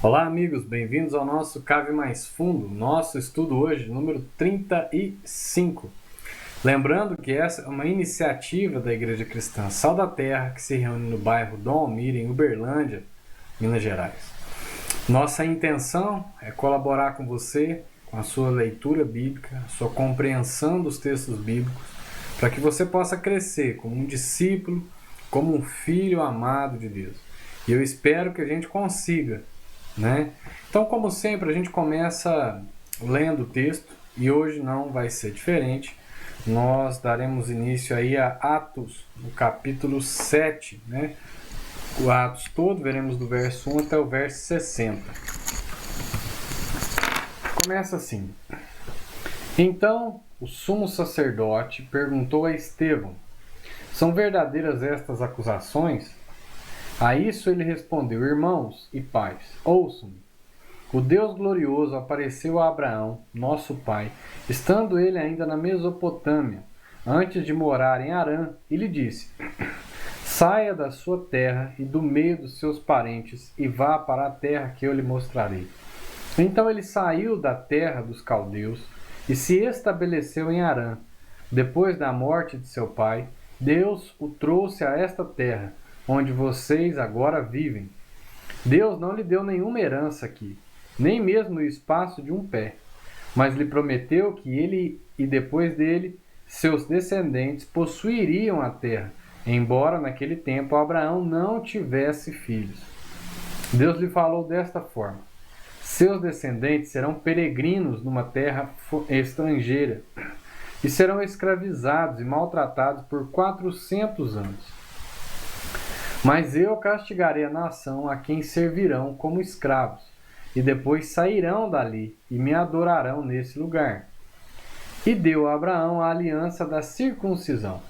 Olá, amigos, bem-vindos ao nosso Cave Mais Fundo, nosso estudo hoje, número 35. Lembrando que essa é uma iniciativa da Igreja Cristã Sal da Terra, que se reúne no bairro Dom Almir, em Uberlândia, Minas Gerais. Nossa intenção é colaborar com você, com a sua leitura bíblica, a sua compreensão dos textos bíblicos, para que você possa crescer como um discípulo, como um filho amado de Deus. E eu espero que a gente consiga, né? Então, como sempre, a gente começa lendo o texto e hoje não vai ser diferente. Nós daremos início aí a Atos, no capítulo 7, né? O Atos todo, veremos do verso 1 até o verso 60. Começa assim: Então o sumo sacerdote perguntou a Estevão: São verdadeiras estas acusações? A isso ele respondeu: Irmãos e pais, ouçam-me. O Deus glorioso apareceu a Abraão, nosso pai, estando ele ainda na Mesopotâmia, antes de morar em Harã, e lhe disse: Saia da sua terra e do meio dos seus parentes e vá para a terra que eu lhe mostrarei. Então ele saiu da terra dos caldeus e se estabeleceu em Harã. Depois da morte de seu pai, Deus o trouxe a esta terra, onde vocês agora vivem. Deus não lhe deu nenhuma herança aqui, nem mesmo o espaço de um pé, mas lhe prometeu que ele e depois dele, seus descendentes possuiriam a terra, embora naquele tempo Abraão não tivesse filhos. Deus lhe falou desta forma: seus descendentes serão peregrinos numa terra estrangeira e serão escravizados e maltratados por 400 anos. Mas eu castigarei a nação a quem servirão como escravos, e depois sairão dali e me adorarão nesse lugar. E deu a Abraão a aliança da circuncisão.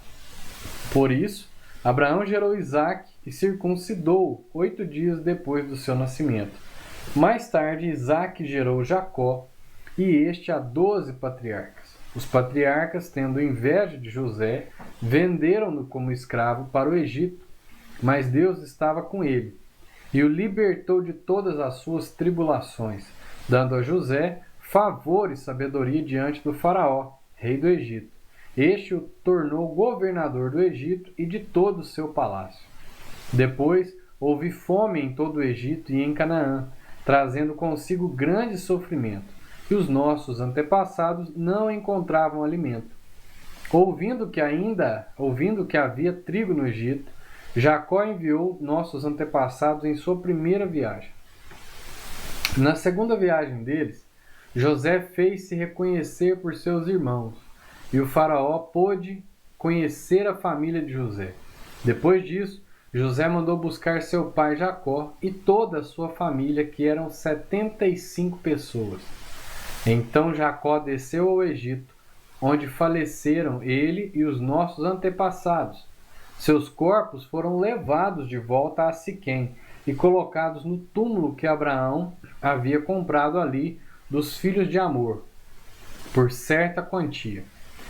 Por isso, Abraão gerou Isaque e circuncidou 8 dias depois do seu nascimento. Mais tarde, Isaque gerou Jacó, e este a 12 patriarcas. Os patriarcas, tendo inveja de José, venderam-no como escravo para o Egito, mas Deus estava com ele e o libertou de todas as suas tribulações, dando a José favor e sabedoria diante do faraó, rei do Egito. Este o tornou governador do Egito e de todo o seu palácio. Depois houve fome em todo o Egito e em Canaã, trazendo consigo grande sofrimento, e os nossos antepassados não encontravam alimento. Ouvindo que havia trigo no Egito, Jacó enviou nossos antepassados em sua primeira viagem. Na segunda viagem deles, José fez-se reconhecer por seus irmãos, e o faraó pôde conhecer a família de José. Depois disso, José mandou buscar seu pai Jacó e toda a sua família, que eram 75 pessoas. Então Jacó desceu ao Egito, onde faleceram ele e os nossos antepassados. Seus corpos foram levados de volta a Siquém e colocados no túmulo que Abraão havia comprado ali dos filhos de Amor, por certa quantia.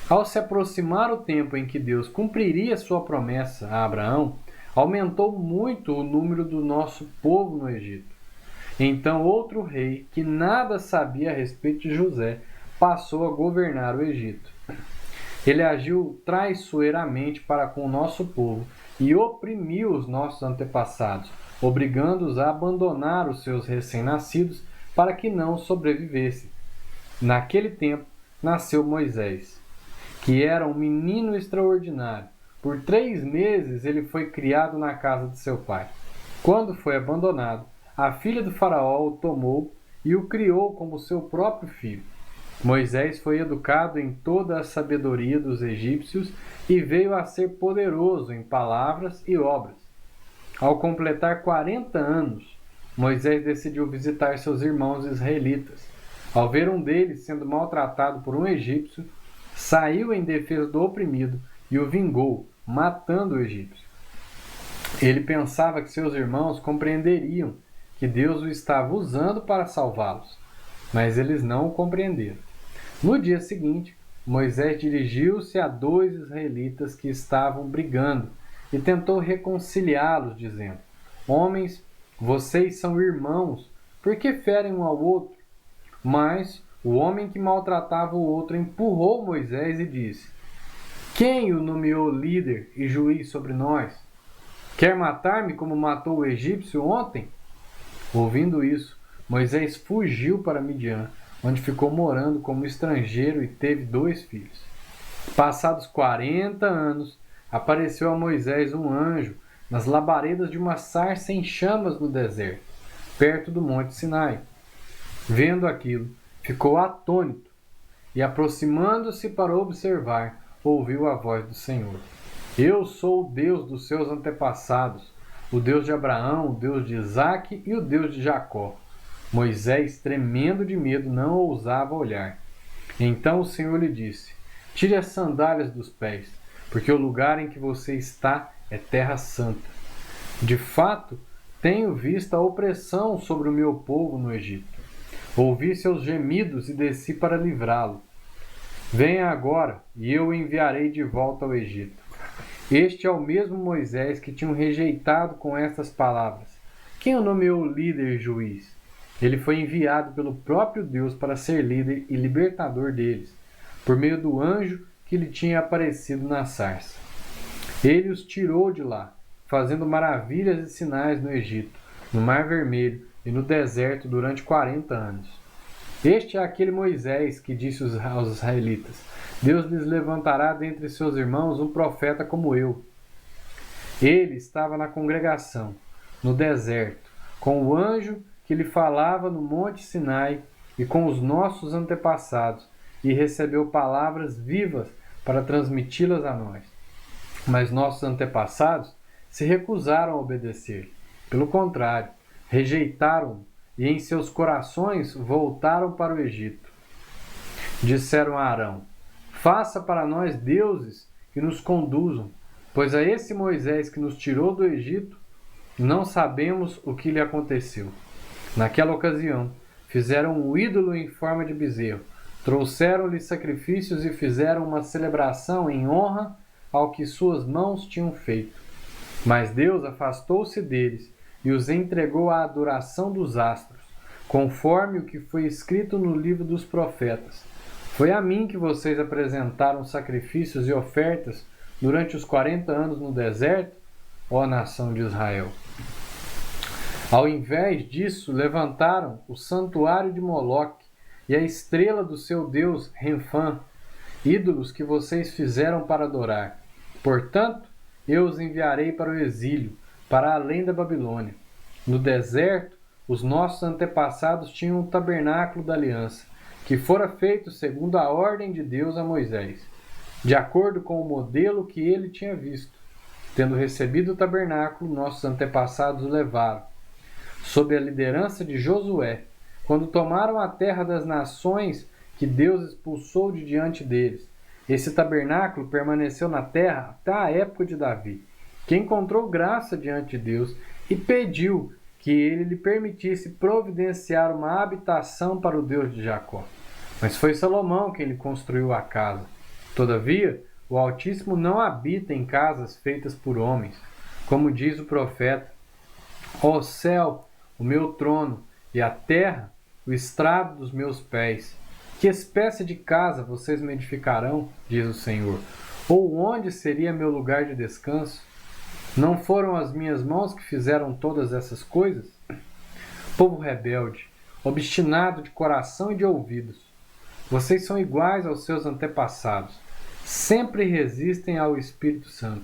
Ao se aproximar o tempo em que Deus cumpriria sua promessa a Abraão, aumentou muito o número do nosso povo no Egito. Então outro rei, que nada sabia a respeito de José, passou a governar o Egito. Ele agiu traiçoeiramente para com o nosso povo e oprimiu os nossos antepassados, obrigando-os a abandonar os seus recém-nascidos para que não sobrevivessem. Naquele tempo nasceu Moisés, que era um menino extraordinário. Por 3 meses ele foi criado na casa de seu pai. Quando foi abandonado, a filha do faraó o tomou e o criou como seu próprio filho. Moisés foi educado em toda a sabedoria dos egípcios e veio a ser poderoso em palavras e obras. Ao completar 40 anos, Moisés decidiu visitar seus irmãos israelitas. Ao ver um deles sendo maltratado por um egípcio, saiu em defesa do oprimido e o vingou, matando o egípcio. Ele pensava que seus irmãos compreenderiam que Deus o estava usando para salvá-los, mas eles não o compreenderam. No dia seguinte, Moisés dirigiu-se a 2 israelitas que estavam brigando e tentou reconciliá-los, dizendo: Homens, vocês são irmãos, por que ferem um ao outro? Mas o homem que maltratava o outro empurrou Moisés e disse: Quem o nomeou líder e juiz sobre nós? Quer matar-me como matou o egípcio ontem? Ouvindo isso, Moisés fugiu para Midian, onde ficou morando como estrangeiro e teve 2 filhos. Passados 40 anos, apareceu a Moisés um anjo nas labaredas de uma sarça em chamas no deserto, perto do monte Sinai. Vendo aquilo, ficou atônito e, aproximando-se para observar, ouviu a voz do Senhor. Eu sou o Deus dos seus antepassados, o Deus de Abraão, o Deus de Isaque e o Deus de Jacó. Moisés, tremendo de medo, não ousava olhar. Então o Senhor lhe disse: Tire as sandálias dos pés, porque o lugar em que você está é terra santa. De fato, tenho visto a opressão sobre o meu povo no Egito. Ouvi seus gemidos e desci para livrá-lo. Venha agora, e eu o enviarei de volta ao Egito. Este é o mesmo Moisés que tinham rejeitado com estas palavras. Quem o nomeou líder e juiz? Ele foi enviado pelo próprio Deus para ser líder e libertador deles, por meio do anjo que lhe tinha aparecido na sarça. Ele os tirou de lá, fazendo maravilhas e sinais no Egito, no Mar Vermelho e no deserto durante 40 anos. Este é aquele Moisés que disse aos israelitas: Deus lhes levantará dentre seus irmãos um profeta como eu. Ele estava na congregação, no deserto, com o anjo que lhe falava no monte Sinai e com os nossos antepassados, e recebeu palavras vivas para transmiti-las a nós. Mas nossos antepassados se recusaram a obedecer. Pelo contrário, rejeitaram-o e em seus corações voltaram para o Egito. Disseram a Arão: Faça para nós deuses que nos conduzam, pois a esse Moisés que nos tirou do Egito, não sabemos o que lhe aconteceu. Naquela ocasião, fizeram um ídolo em forma de bezerro, trouxeram-lhe sacrifícios e fizeram uma celebração em honra ao que suas mãos tinham feito. Mas Deus afastou-se deles e os entregou à adoração dos astros, conforme o que foi escrito no livro dos profetas. Foi a mim que vocês apresentaram sacrifícios e ofertas durante os 40 anos no deserto, ó nação de Israel. Ao invés disso, levantaram o santuário de Moloque e a estrela do seu deus Renfã, ídolos que vocês fizeram para adorar. Portanto, eu os enviarei para o exílio, para além da Babilônia. No deserto, os nossos antepassados tinham um tabernáculo da aliança, que fora feito segundo a ordem de Deus a Moisés, de acordo com o modelo que ele tinha visto. Tendo recebido o tabernáculo, nossos antepassados o levaram, sob a liderança de Josué, quando tomaram a terra das nações que Deus expulsou de diante deles. Esse tabernáculo permaneceu na terra até a época de Davi, que encontrou graça diante de Deus e pediu que ele lhe permitisse providenciar uma habitação para o Deus de Jacó. Mas foi Salomão quem lhe construiu a casa. Todavia, o Altíssimo não habita em casas feitas por homens. Como diz o profeta: Ó céu, o meu trono, e a terra, o estrado dos meus pés. Que espécie de casa vocês me edificarão, diz o Senhor? Ou onde seria meu lugar de descanso? Não foram as minhas mãos que fizeram todas essas coisas? Povo rebelde, obstinado de coração e de ouvidos, vocês são iguais aos seus antepassados, sempre resistem ao Espírito Santo.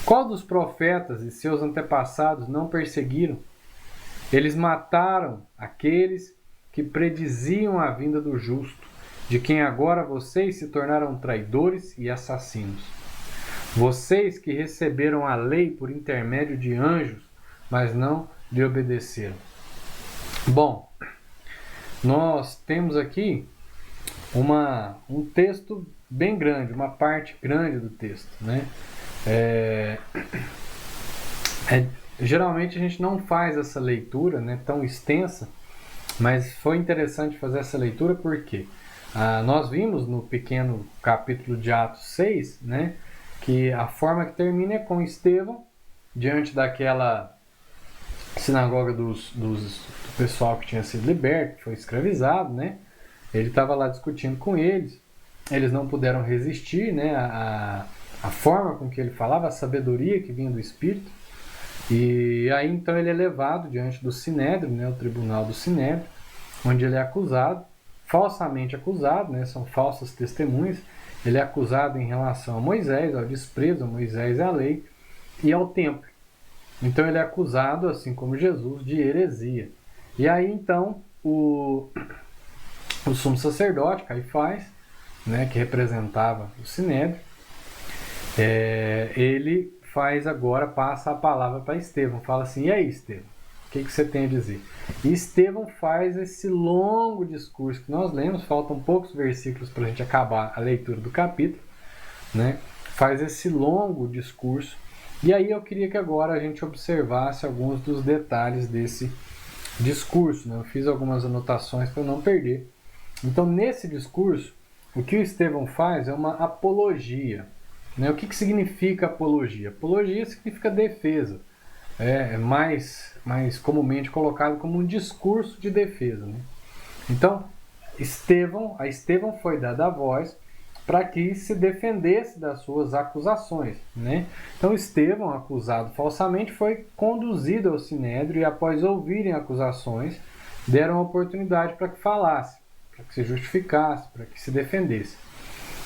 Qual dos profetas e seus antepassados não perseguiram? Eles mataram aqueles que prediziam a vinda do justo, de quem agora vocês se tornaram traidores e assassinos. Vocês que receberam a lei por intermédio de anjos, mas não lhe obedeceram. Bom, nós temos aqui um texto bem grande, uma parte grande do texto, né? Geralmente a gente não faz essa leitura, né, tão extensa, mas foi interessante fazer essa leitura porque nós vimos no pequeno capítulo de Atos 6, né, que a forma que termina é com Estevão, diante daquela sinagoga do pessoal que tinha sido liberto, que foi escravizado, né? Ele estava lá discutindo com eles. Eles não puderam resistir, né, a forma com que ele falava, a sabedoria que vinha do Espírito. E aí então ele é levado diante do Sinédrio, né, o tribunal do Sinédrio, onde ele é acusado, falsamente acusado, né, são falsas testemunhas. Ele é acusado em relação a Moisés, ao desprezo a Moisés e à lei, e ao templo. Então ele é acusado, assim como Jesus, de heresia. E aí então o sumo sacerdote, Caifás, né, que representava o Sinédrio, ele faz agora, passa a palavra para Estevão, fala assim: e aí, Estevão, o que você tem a dizer? E Estevão faz esse longo discurso que nós lemos, faltam poucos versículos para a gente acabar a leitura do capítulo, né? Faz esse longo discurso, e aí eu queria que agora a gente observasse alguns dos detalhes desse discurso, né? Eu fiz algumas anotações para não perder. Então, nesse discurso, o que o Estevão faz é uma apologia. Né? O que significa apologia? Apologia significa defesa. É mais comumente colocado como um discurso de defesa. Né? Então, a Estevão foi dada a voz para que se defendesse das suas acusações. Né? Então, Estevão, acusado falsamente, foi conduzido ao Sinédrio e, após ouvirem acusações, deram a oportunidade para que falasse, para que se justificasse, para que se defendesse.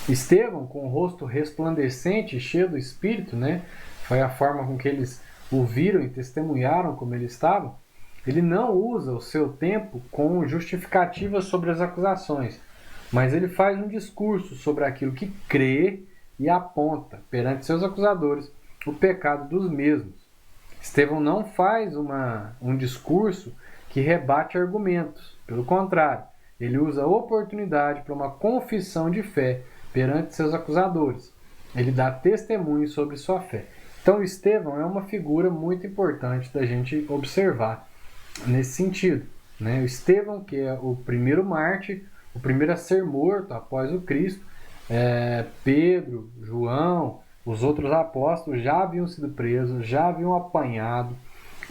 Estevão, com o rosto resplandecente e cheio do Espírito, né, foi a forma com que eles o viram e testemunharam como ele estava, ele não usa o seu tempo com justificativas sobre as acusações, mas ele faz um discurso sobre aquilo que crê e aponta perante seus acusadores o pecado dos mesmos. Estevão não faz um discurso que rebate argumentos, pelo contrário, ele usa a oportunidade para uma confissão de fé perante seus acusadores. Ele dá testemunho sobre sua fé. Então, Estevão é uma figura muito importante da gente observar nesse sentido. Né? O Estevão, que é o primeiro mártir, o primeiro a ser morto após o Cristo, Pedro, João, os outros apóstolos já haviam sido presos, já haviam apanhado,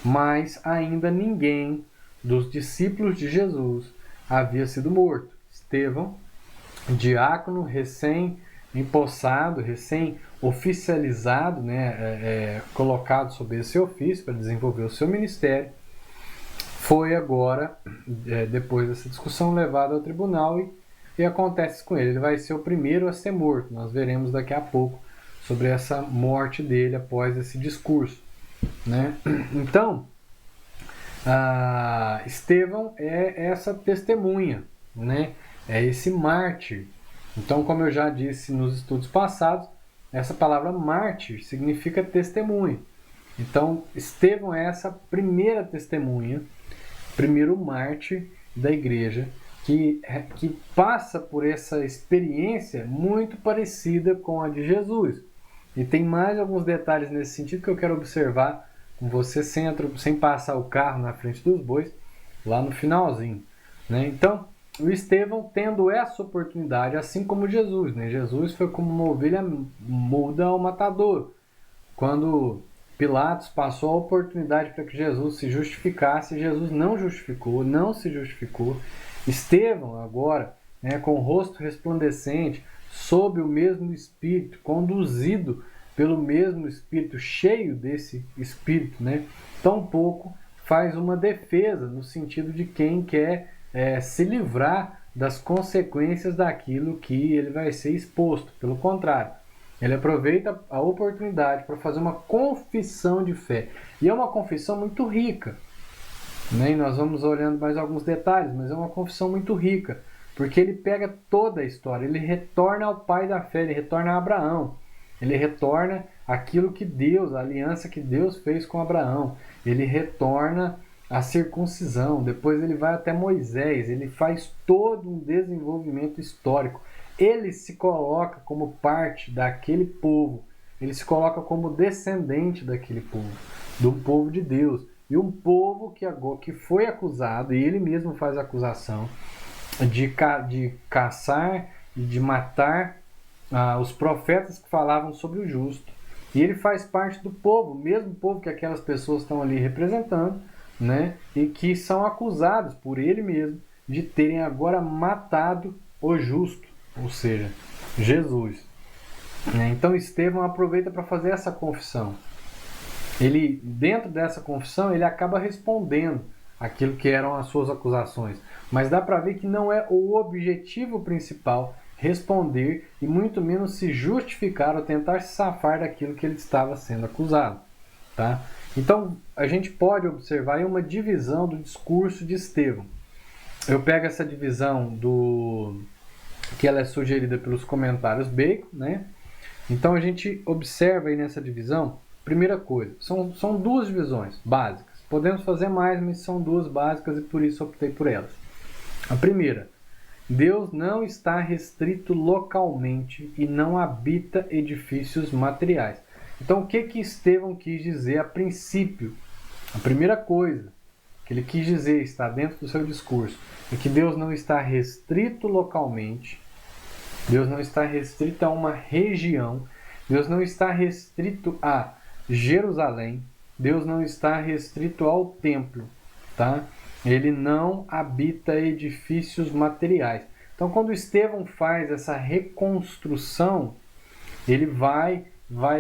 mas ainda ninguém dos discípulos de Jesus havia sido morto. Estevão, diácono, recém-empossado, recém-oficializado, né, colocado sob esse ofício para desenvolver o seu ministério, foi agora, depois dessa discussão, levado ao tribunal e acontece com ele. Ele vai ser o primeiro a ser morto. Nós veremos daqui a pouco sobre essa morte dele após esse discurso. Né? Então, Estevão é essa testemunha, né? É esse mártir. Então, como eu já disse nos estudos passados, essa palavra mártir significa testemunha. Então, Estevão é essa primeira testemunha, primeiro mártir da igreja, que passa por essa experiência muito parecida com a de Jesus. E tem mais alguns detalhes nesse sentido que eu quero observar com você sem passar o carro na frente dos bois, lá no finalzinho. Né? Então, o Estevão tendo essa oportunidade, assim como Jesus. Né? Jesus foi como uma ovelha muda ao matadouro. Quando Pilatos passou a oportunidade para que Jesus se justificasse, Jesus não justificou, não se justificou. Estevão agora, né, com o rosto resplandecente, sob o mesmo Espírito, conduzido pelo mesmo Espírito, cheio desse Espírito, né, tampouco faz uma defesa no sentido de quem quer se livrar das consequências daquilo que ele vai ser exposto. Pelo contrário, ele aproveita a oportunidade para fazer uma confissão de fé. E é uma confissão muito rica. Né? E nós vamos olhando mais alguns detalhes, mas é uma confissão muito rica. Porque ele pega toda a história, ele retorna ao pai da fé, ele retorna a Abraão. Ele retorna aquilo que Deus, a aliança que Deus fez com Abraão. Ele retorna a circuncisão, depois ele vai até Moisés, ele faz todo um desenvolvimento histórico. Ele se coloca como parte daquele povo, ele se coloca como descendente daquele povo, do povo de Deus. E um povo que foi acusado, e ele mesmo faz a acusação, de caçar e de matar os profetas que falavam sobre o justo. E ele faz parte do povo, o mesmo povo que aquelas pessoas estão ali representando, né, e que são acusados por ele mesmo de terem agora matado o justo, ou seja, Jesus. Então Estevão aproveita para fazer essa confissão. Ele, dentro dessa confissão, ele acaba respondendo aquilo que eram as suas acusações. Mas dá para ver que não é o objetivo principal responder e muito menos se justificar ou tentar se safar daquilo que ele estava sendo acusado. Tá? Então, a gente pode observar aí uma divisão do discurso de Estevão. Eu pego essa divisão que ela é sugerida pelos comentários Bacon, né? Então a gente observa aí nessa divisão, primeira coisa, são duas divisões básicas. Podemos fazer mais, mas são duas básicas e por isso optei por elas. A primeira, Deus não está restrito localmente e não habita edifícios materiais. Então o que Estevão quis dizer a princípio? A primeira coisa que ele quis dizer, está dentro do seu discurso, é que Deus não está restrito localmente, Deus não está restrito a uma região, Deus não está restrito a Jerusalém, Deus não está restrito ao templo, tá? Ele não habita edifícios materiais. Então, quando Estevão faz essa reconstrução, ele vai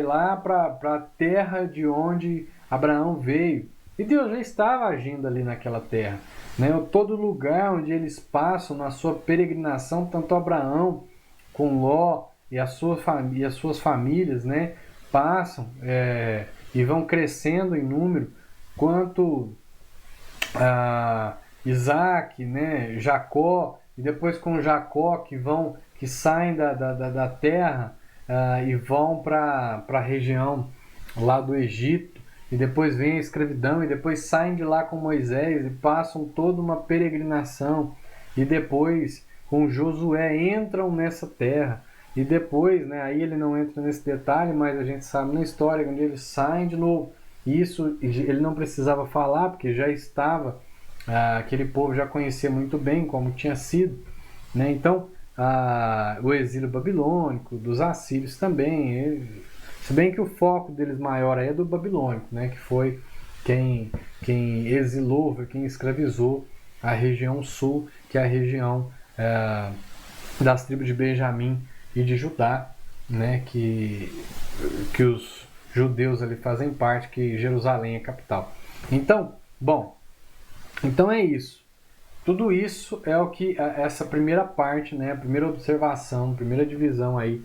lá para a terra de onde Abraão veio. E Deus já estava agindo ali naquela terra, né? Todo lugar onde eles passam na sua peregrinação, tanto Abraão com Ló e as suas famílias, né, passam e vão crescendo em número, quanto Isaac, né, Jacó, e depois com Jacó que saem da terra e vão para a região lá do Egito, e depois vem a escravidão, e depois saem de lá com Moisés e passam toda uma peregrinação, e depois com Josué entram nessa terra, e depois, né, aí ele não entra nesse detalhe, mas a gente sabe na história, onde eles saem de novo. Isso ele não precisava falar, porque já estava, aquele povo já conhecia muito bem como tinha sido, né? Então, o exílio babilônico, dos assírios também, se bem que o foco deles maior é do babilônico, né, que foi quem exilou, foi quem escravizou a região sul, que é a região das tribos de Benjamim e de Judá, né, que os judeus ali fazem parte, que Jerusalém é capital. Então, então é isso. Tudo isso é o que essa primeira parte, né, a primeira observação, a primeira divisão aí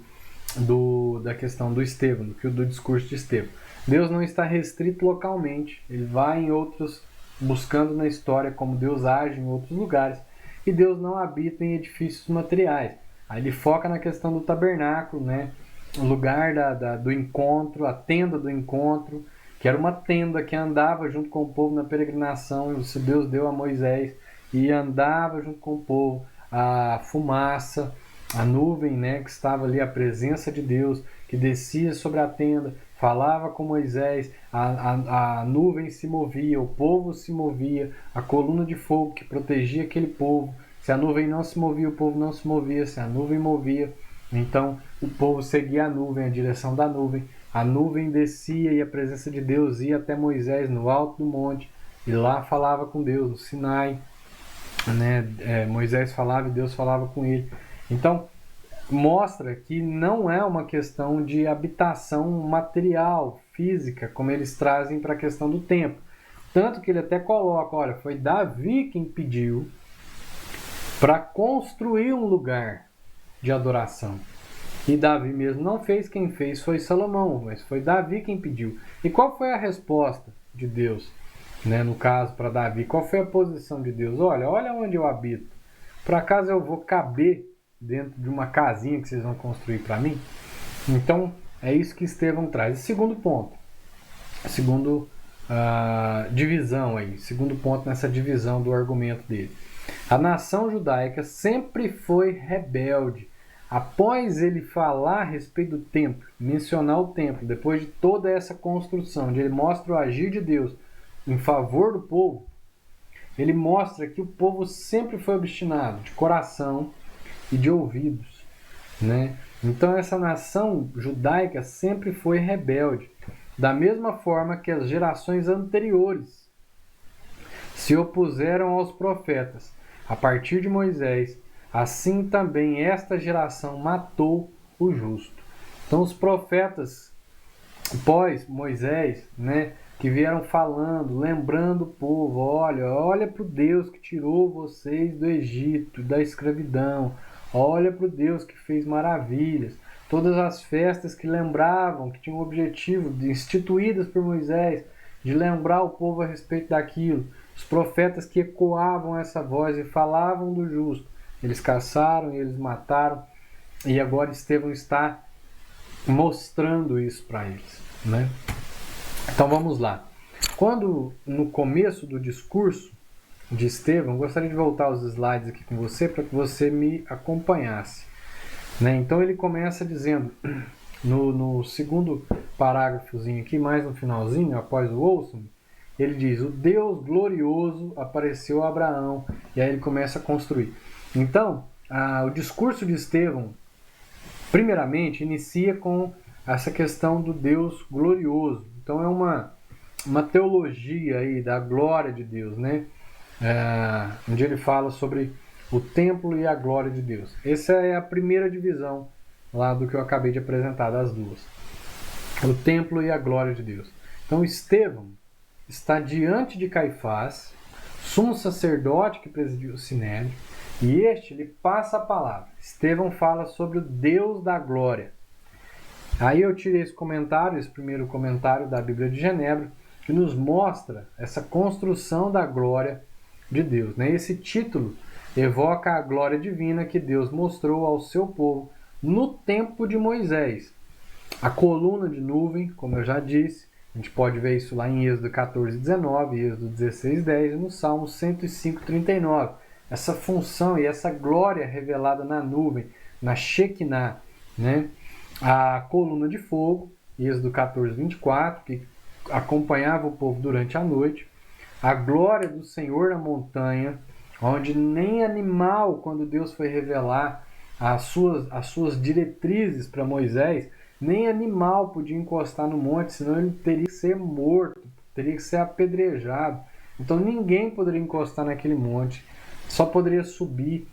da questão do Estevão, do discurso de Estevão. Deus não está restrito localmente, ele vai em outros, buscando na história como Deus age em outros lugares, e Deus não habita em edifícios materiais. Aí ele foca na questão do tabernáculo, né, o lugar do encontro, a tenda do encontro, que era uma tenda que andava junto com o povo na peregrinação, e Deus deu a Moisés, e andava junto com o povo, a fumaça, a nuvem, né, que estava ali, a presença de Deus, que descia sobre a tenda, falava com Moisés, a nuvem se movia, o povo se movia, a coluna de fogo que protegia aquele povo. Se a nuvem não se movia, o povo não se movia. Se a nuvem movia, então o povo seguia a nuvem, a direção da nuvem. A nuvem descia e a presença de Deus ia até Moisés no alto do monte, e lá falava com Deus, no Sinai, né? Moisés falava e Deus falava com ele. Então, mostra que não é uma questão de habitação material, física, como eles trazem para a questão do templo. Tanto que ele até coloca, olha, foi Davi quem pediu para construir um lugar de adoração. E Davi mesmo não fez, quem fez foi Salomão, mas foi Davi quem pediu. E qual foi a resposta de Deus, né, no caso para Davi? Qual foi a posição de Deus? Olha onde eu habito. Por acaso eu vou caber dentro de uma casinha que vocês vão construir para mim? Então, é isso que Estevão traz. E segundo ponto, segundo divisão aí, segundo ponto nessa divisão do argumento dele. A nação judaica sempre foi rebelde. Após ele falar a respeito do templo, mencionar o templo, depois de toda essa construção, onde ele mostra o agir de Deus em favor do povo, ele mostra que o povo sempre foi obstinado, de coração e de ouvidos, né? Então essa nação judaica sempre foi rebelde, da mesma forma que as gerações anteriores. se opuseram aos profetas, a partir de Moisés, assim também esta geração matou o justo. Então os profetas pós Moisés, né, que vieram falando, lembrando o povo, olha para o Deus que tirou vocês do Egito, da escravidão, olha para o Deus que fez maravilhas. Todas as festas que lembravam, que tinham o objetivo de instituídas por Moisés, de lembrar o povo a respeito daquilo. Os profetas que ecoavam essa voz e falavam do justo, eles caçaram e eles mataram, e agora Estevão está mostrando isso para eles, né? Então vamos lá. Quando no começo do discurso de Estevão, gostaria de voltar os slides aqui com você para que você me acompanhasse, né? Então ele começa dizendo no segundo parágrafozinho aqui, mais no finalzinho, após o ouçam-me, ele diz: o Deus glorioso apareceu a Abraão, e aí ele começa a construir. Então, o discurso de Estevão, primeiramente, inicia com essa questão do Deus glorioso. Então é uma teologia aí da glória de Deus, né? Onde ele fala sobre o templo e a glória de Deus. Essa é a primeira divisão lá do que eu acabei de apresentar, das duas. O templo e a glória de Deus. Então Estevão está diante de Caifás, sumo sacerdote que presidiu o Sinédrio, e este lhe passa a palavra. Estevão fala sobre o Deus da glória. Aí eu tirei esse comentário, esse primeiro comentário da Bíblia de Genebra, que nos mostra essa construção da glória de Deus, né? Esse título evoca a glória divina que Deus mostrou ao seu povo no tempo de Moisés. A coluna de nuvem, como eu já disse, a gente pode ver isso lá em Êxodo 14:19, Êxodo 16:10 e no Salmo 105:39. Essa função e essa glória revelada na nuvem, na Shekinah, né? A coluna de fogo, Êxodo 14:24, que acompanhava o povo durante a noite. A glória do Senhor na montanha, onde nem animal, quando Deus foi revelar as suas diretrizes para Moisés, nem animal podia encostar no monte, senão ele teria que ser morto, teria que ser apedrejado. Então ninguém poderia encostar naquele monte, só poderia subir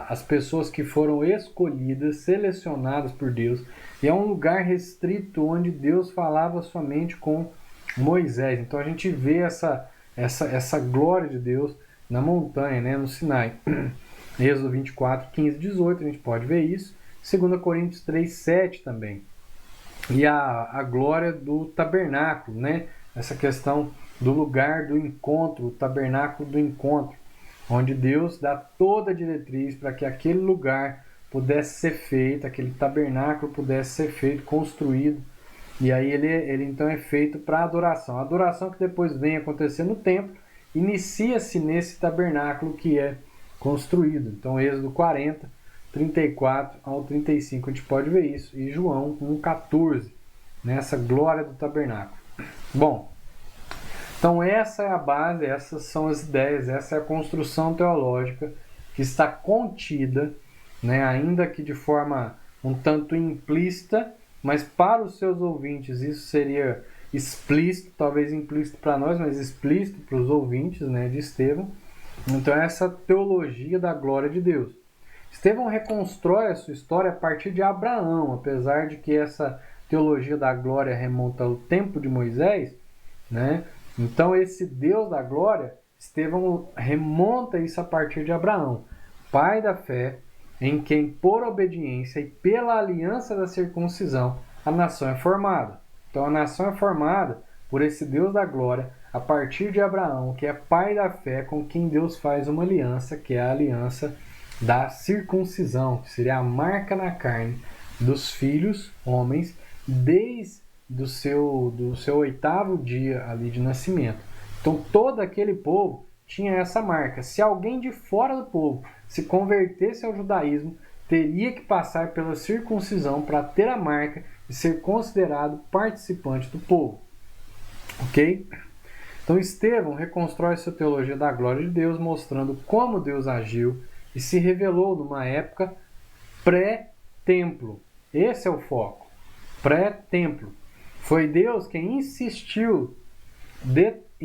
as pessoas que foram escolhidas, selecionadas por Deus. E é um lugar restrito onde Deus falava somente com Moisés. Então a gente vê essa glória de Deus na montanha, né, no Sinai. Êxodo 24:15-18, a gente pode ver isso. 2 Coríntios 3:7 também. E a glória do tabernáculo, né? Essa questão do lugar do encontro, o tabernáculo do encontro, onde Deus dá toda a diretriz para que aquele lugar pudesse ser feito, aquele tabernáculo pudesse ser feito, construído. E aí ele então é feito para adoração. A adoração que depois vem acontecer no templo, inicia-se nesse tabernáculo que é construído. Então Êxodo 40:34-35, a gente pode ver isso. E João 1:14, nessa glória do tabernáculo. Bom, então essa é a base, essas são as ideias, essa é a construção teológica que está contida, né, ainda que de forma um tanto implícita, mas para os seus ouvintes isso seria explícito, talvez implícito para nós, mas explícito para os ouvintes, né, de Estevão. Então essa teologia da glória de Deus. Estevão reconstrói a sua história a partir de Abraão, apesar de que essa teologia da glória remonta ao tempo de Moisés, né? Então esse Deus da glória, Estevão remonta isso a partir de Abraão, pai da fé, em quem por obediência e pela aliança da circuncisão a nação é formada. Então a nação é formada por esse Deus da glória a partir de Abraão, que é pai da fé, com quem Deus faz uma aliança, que é a aliança da circuncisão, que seria a marca na carne dos filhos, homens, desde do seu 8º dia ali de nascimento. Então todo aquele povo tinha essa marca. Se alguém de fora do povo se convertesse ao judaísmo, teria que passar pela circuncisão para ter a marca e ser considerado participante do povo. Ok? Então Estevão reconstrói sua teologia da glória de Deus, mostrando como Deus agiu e se revelou numa época pré-templo. Esse é o foco. Pré-templo. Foi Deus quem insistiu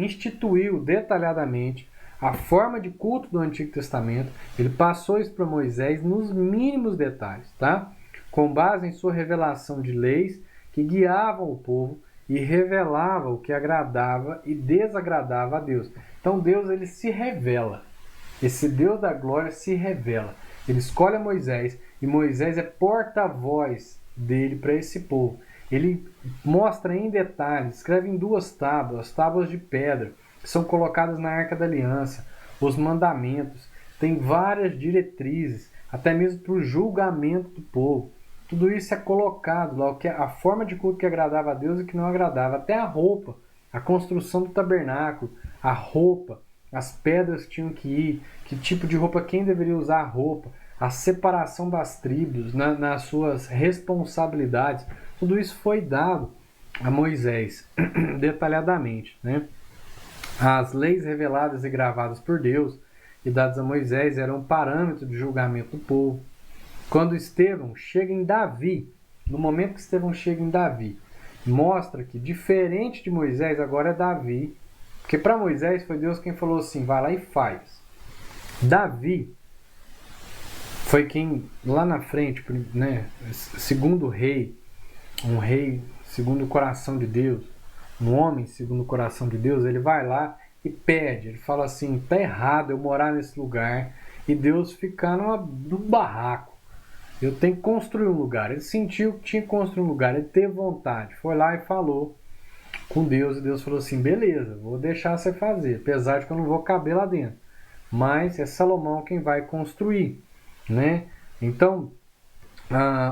instituiu detalhadamente a forma de culto do Antigo Testamento. Ele passou isso para Moisés nos mínimos detalhes, tá? Com base em sua revelação de leis que guiavam o povo e revelava o que agradava e desagradava a Deus. Então Deus, ele se revela. Esse Deus da glória se revela. Ele escolhe a Moisés e Moisés é porta-voz dele para esse povo. Ele mostra em detalhes, escreve em 2 tábuas, tábuas de pedra, que são colocadas na Arca da Aliança, os mandamentos, tem várias diretrizes, até mesmo para o julgamento do povo. Tudo isso é colocado lá, a forma de culto que agradava a Deus e que não agradava, até a roupa, a construção do tabernáculo, a roupa, as pedras que tinham que ir, que tipo de roupa, quem deveria usar a roupa, a separação das tribos nas suas responsabilidades, tudo isso foi dado a Moisés detalhadamente, né? As leis reveladas e gravadas por Deus e dadas a Moisés eram um parâmetro de julgamento do povo. Quando Estevão chega em Davi, no momento que Estevão chega em Davi, mostra que diferente de Moisés, agora é Davi, porque para Moisés foi Deus quem falou assim, vai lá e faz. Davi foi quem lá na frente, né, segundo rei, um rei segundo o coração de Deus, um homem segundo o coração de Deus, ele vai lá e pede, ele fala assim, tá errado eu morar nesse lugar e Deus ficar num barraco. Eu tenho que construir um lugar. Ele sentiu que tinha que construir um lugar, ele teve vontade, foi lá e falou com Deus, e Deus falou assim, beleza, vou deixar você fazer, apesar de que eu não vou caber lá dentro, mas é Salomão quem vai construir, né? Então,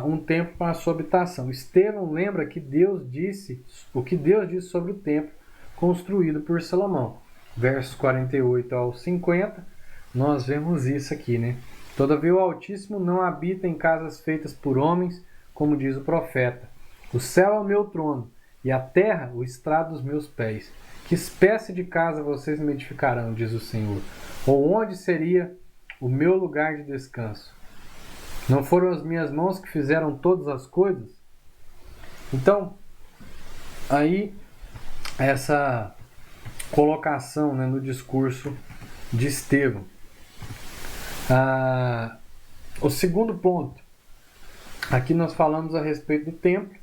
um templo para a sua habitação. Estevão lembra que Deus disse, o que Deus disse sobre o templo construído por Salomão. Versos 48 ao 50, nós vemos isso aqui, né? Todavia o Altíssimo não habita em casas feitas por homens, como diz o profeta. O céu é o meu trono, e a terra o estrado dos meus pés. Que espécie de casa vocês me edificarão, diz o Senhor? Ou onde seria o meu lugar de descanso? Não foram as minhas mãos que fizeram todas as coisas? Então, aí, essa colocação, né, no discurso de Estevão. O segundo ponto, aqui nós falamos a respeito do templo,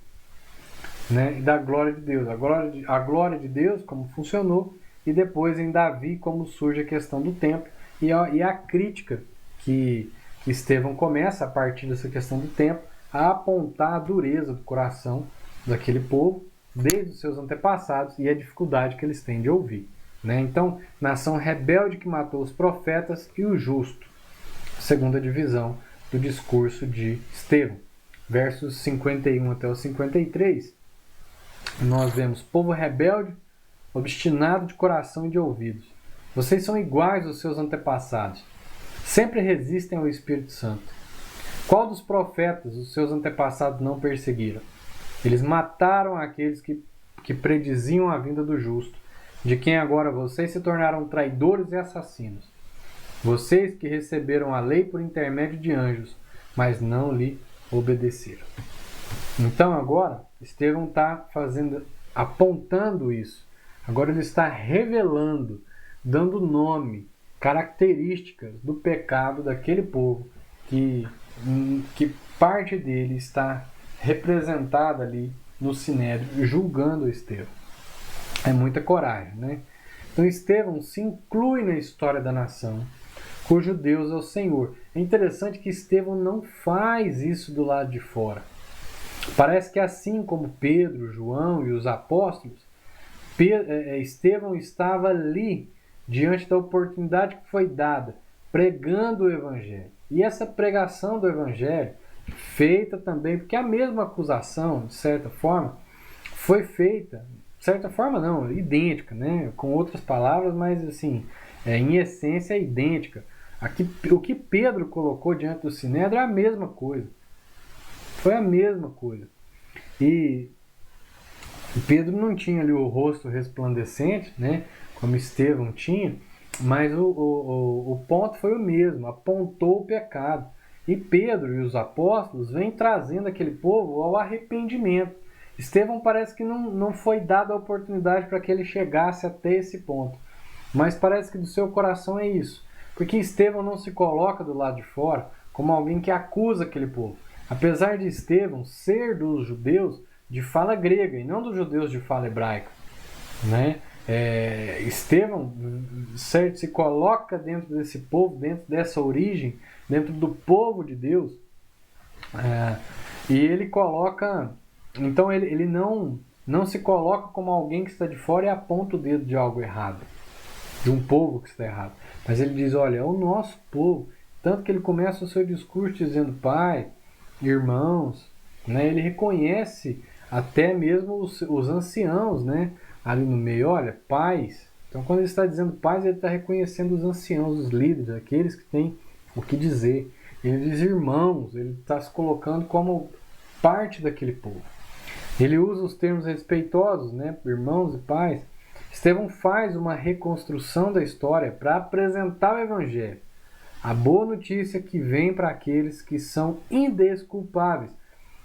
né, e da glória de Deus. A glória de Deus, como funcionou, e depois em Davi, como surge a questão do templo, e a crítica que Estevão começa, a partir dessa questão do templo, a apontar a dureza do coração daquele povo, desde os seus antepassados, e a dificuldade que eles têm de ouvir, né? Então, nação rebelde que matou os profetas e o justo. Segunda divisão do discurso de Estevão. Versos 51 até os 53, nós vemos povo rebelde, obstinado de coração e de ouvidos. Vocês são iguais aos seus antepassados. Sempre resistem ao Espírito Santo. Qual dos profetas os seus antepassados não perseguiram? Eles mataram aqueles que prediziam a vinda do justo, de quem agora vocês se tornaram traidores e assassinos. Vocês que receberam a lei por intermédio de anjos, mas não lhe obedeceram. Então agora, Estevão está apontando isso. Agora ele está revelando, dando nome, características do pecado daquele povo, que parte dele está representada ali no Sinédrio, julgando Estevão. É muita coragem, né? Então Estevão se inclui na história da nação, cujo Deus é o Senhor. É interessante que Estevão não faz isso do lado de fora. Parece que assim como Pedro, João e os apóstolos, Estevão estava ali, diante da oportunidade que foi dada, pregando o Evangelho. E essa pregação do Evangelho, feita também, porque a mesma acusação, de certa forma, foi feita, de certa forma não, idêntica, né? Com outras palavras, mas assim, em essência é idêntica. Aqui, o que Pedro colocou diante do Sinédrio é a mesma coisa. Foi a mesma coisa. E Pedro não tinha ali o rosto resplandecente, né, como Estevão tinha, mas o ponto foi o mesmo, apontou o pecado. E Pedro e os apóstolos vêm trazendo aquele povo ao arrependimento. Estevão parece que não foi dada a oportunidade para que ele chegasse até esse ponto. Mas parece que do seu coração é isso. Porque Estevão não se coloca do lado de fora como alguém que acusa aquele povo. Apesar de Estevão ser dos judeus de fala grega e não dos judeus de fala hebraica, né? Estevão certo, se coloca dentro desse povo, dentro dessa origem, dentro do povo de Deus, e ele coloca, então ele não se coloca como alguém que está de fora e aponta o dedo de algo errado, de um povo que está errado, mas ele diz, olha, é o nosso povo, tanto que ele começa o seu discurso dizendo pai, irmãos, né? Ele reconhece até mesmo os anciãos, né? Ali no meio, olha, pais. Então, quando ele está dizendo pais, ele está reconhecendo os anciãos, os líderes, aqueles que têm o que dizer. Ele diz irmãos, ele está se colocando como parte daquele povo. Ele usa os termos respeitosos, né? Irmãos e pais. Estevão faz uma reconstrução da história para apresentar o evangelho. A boa notícia que vem para aqueles que são indesculpáveis.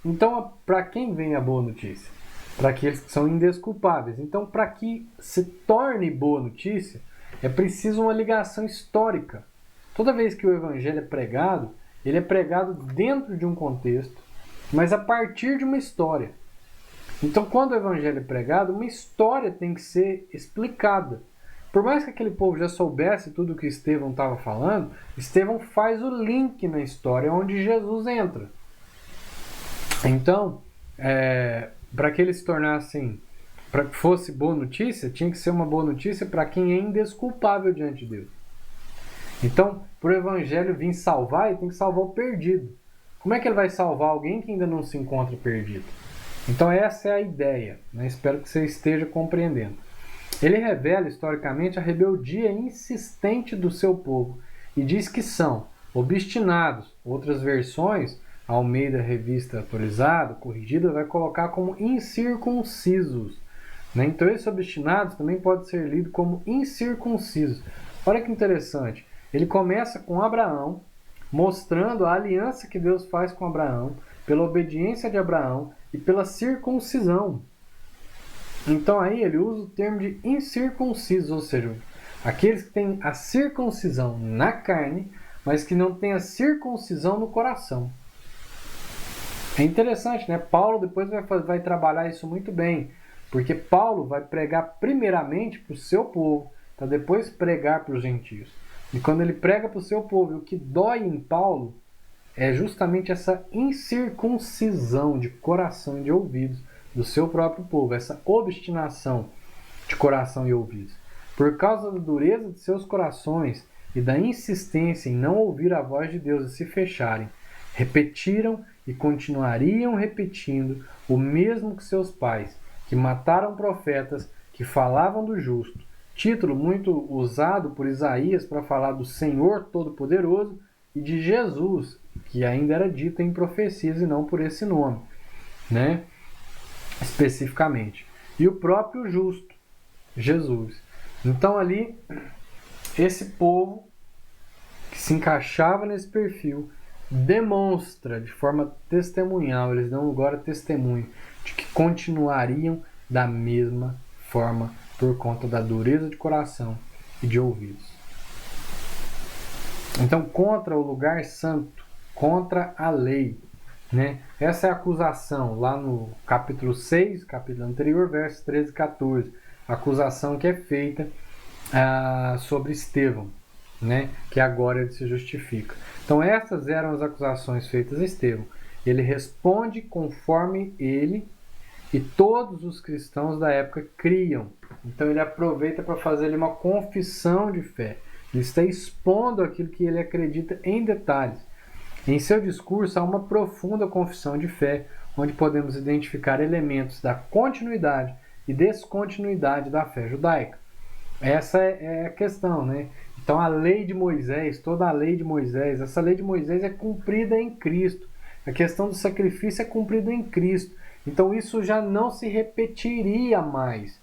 Então, para quem vem a boa notícia? Para aqueles que são indesculpáveis. Então, para que se torne boa notícia, é preciso uma ligação histórica. Toda vez que o evangelho é pregado, ele é pregado dentro de um contexto, mas a partir de uma história. Então, quando o evangelho é pregado, uma história tem que ser explicada. Por mais que aquele povo já soubesse tudo o que Estevão estava falando, Estevão faz o link na história onde Jesus entra. Então, para que ele se tornasse, para que fosse boa notícia, tinha que ser uma boa notícia para quem é indesculpável diante de Deus. Então, para o evangelho vir salvar, ele tem que salvar o perdido. Como é que ele vai salvar alguém que ainda não se encontra perdido? Então, essa é a ideia, né? Espero que você esteja compreendendo. Ele revela historicamente a rebeldia insistente do seu povo e diz que são obstinados. Outras versões, a Almeida Revista Atualizada, corrigida, vai colocar como incircuncisos. Né? Então, esses obstinados também pode ser lido como incircuncisos. Olha que interessante. Ele começa com Abraão, mostrando a aliança que Deus faz com Abraão, pela obediência de Abraão e pela circuncisão. Então aí ele usa o termo de incircuncisos, ou seja, aqueles que têm a circuncisão na carne, mas que não têm a circuncisão no coração. É interessante, né? Paulo depois vai trabalhar isso muito bem, porque Paulo vai pregar primeiramente para o seu povo, para depois pregar para os gentios. E quando ele prega para o seu povo, o que dói em Paulo é justamente essa incircuncisão de coração e de ouvidos do seu próprio povo, essa obstinação de coração e ouvidos. Por causa da dureza de seus corações e da insistência em não ouvir a voz de Deus e se fecharem, repetiram e continuariam repetindo o mesmo que seus pais, que mataram profetas que falavam do justo, título muito usado por Isaías para falar do Senhor Todo-Poderoso e de Jesus, que ainda era dito em profecias e não por esse nome, né? Especificamente. E o próprio justo, Jesus. Então ali, esse povo que se encaixava nesse perfil demonstra de forma testemunhal, eles dão agora testemunho de que continuariam da mesma forma por conta da dureza de coração e de ouvidos. Então, contra o lugar santo, contra a lei, né? Essa é a acusação lá no capítulo 6, capítulo anterior, versos 13 e 14. A acusação que é feita sobre Estevão, né? Que agora ele se justifica. Então essas eram as acusações feitas a Estevão. Ele responde conforme ele e todos os cristãos da época criam. Então ele aproveita para fazer uma confissão de fé. Ele está expondo aquilo que ele acredita em detalhes. Em seu discurso há uma profunda confissão de fé, onde podemos identificar elementos da continuidade e descontinuidade da fé judaica. Essa é a questão, né? Então a lei de Moisés, toda a lei de Moisés, essa lei de Moisés é cumprida em Cristo. A questão do sacrifício é cumprida em Cristo. Então isso já não se repetiria mais.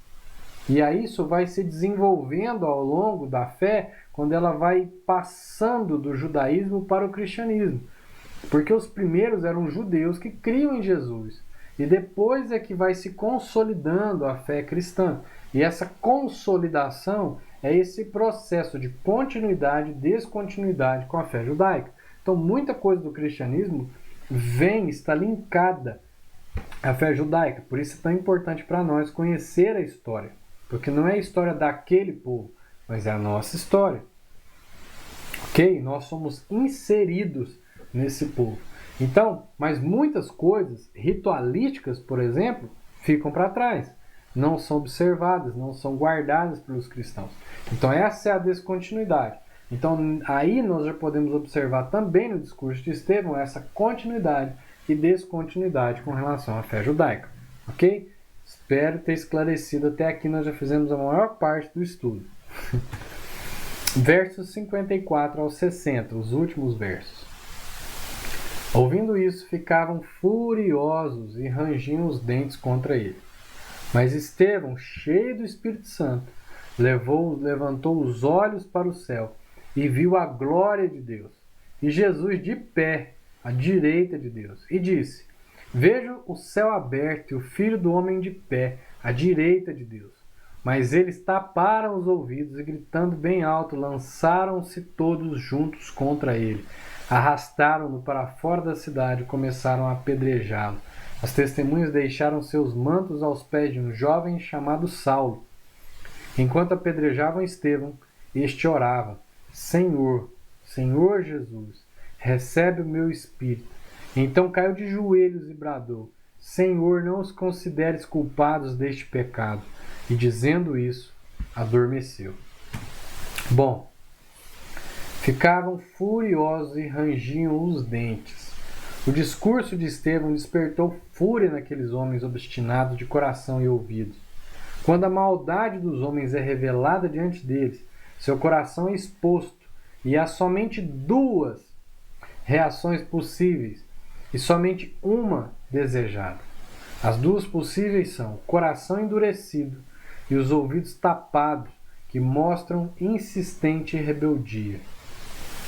E aí isso vai se desenvolvendo ao longo da fé, quando ela vai passando do judaísmo para o cristianismo. Porque os primeiros eram judeus que criam em Jesus. e depois é que vai se consolidando a fé cristã. E essa consolidação é esse processo de continuidade e descontinuidade com a fé judaica. Então, muita coisa do cristianismo está linkada à fé judaica. Por isso é tão importante para nós conhecer a história. Porque não é a história daquele povo, mas é a nossa história. Ok? Nós somos inseridos nesse povo. Então, mas muitas coisas ritualísticas, por exemplo, ficam para trás. Não são observadas, não são guardadas pelos cristãos. Então, essa é a descontinuidade. Então, aí nós já podemos observar também no discurso de Estevão essa continuidade e descontinuidade com relação à fé judaica. Ok? Espero ter esclarecido até aqui, nós já fizemos a maior parte do estudo. Versos 54 ao 60, os últimos versos. Ouvindo isso, ficavam furiosos e rangiam os dentes contra ele. Mas Estevão, cheio do Espírito Santo, levantou os olhos para o céu e viu a glória de Deus, e Jesus de pé, à direita de Deus, e disse: Vejo o céu aberto e o Filho do Homem de pé, à direita de Deus. Mas eles taparam os ouvidos e, gritando bem alto, lançaram-se todos juntos contra ele. Arrastaram-no para fora da cidade e começaram a apedrejá-lo. As testemunhas deixaram seus mantos aos pés de um jovem chamado Saulo. Enquanto apedrejavam Estevão, este orava: Senhor, Senhor Jesus, recebe o meu espírito. Então caiu de joelhos e bradou: Senhor, não os consideres culpados deste pecado. E dizendo isso, adormeceu. Bom, ficavam furiosos e rangiam os dentes. O discurso de Estevão despertou fúria naqueles homens obstinados de coração e ouvidos. Quando a maldade dos homens é revelada diante deles, seu coração é exposto e há somente duas reações possíveis e somente uma desejada. As duas possíveis são o coração endurecido e os ouvidos tapados, que mostram insistente rebeldia.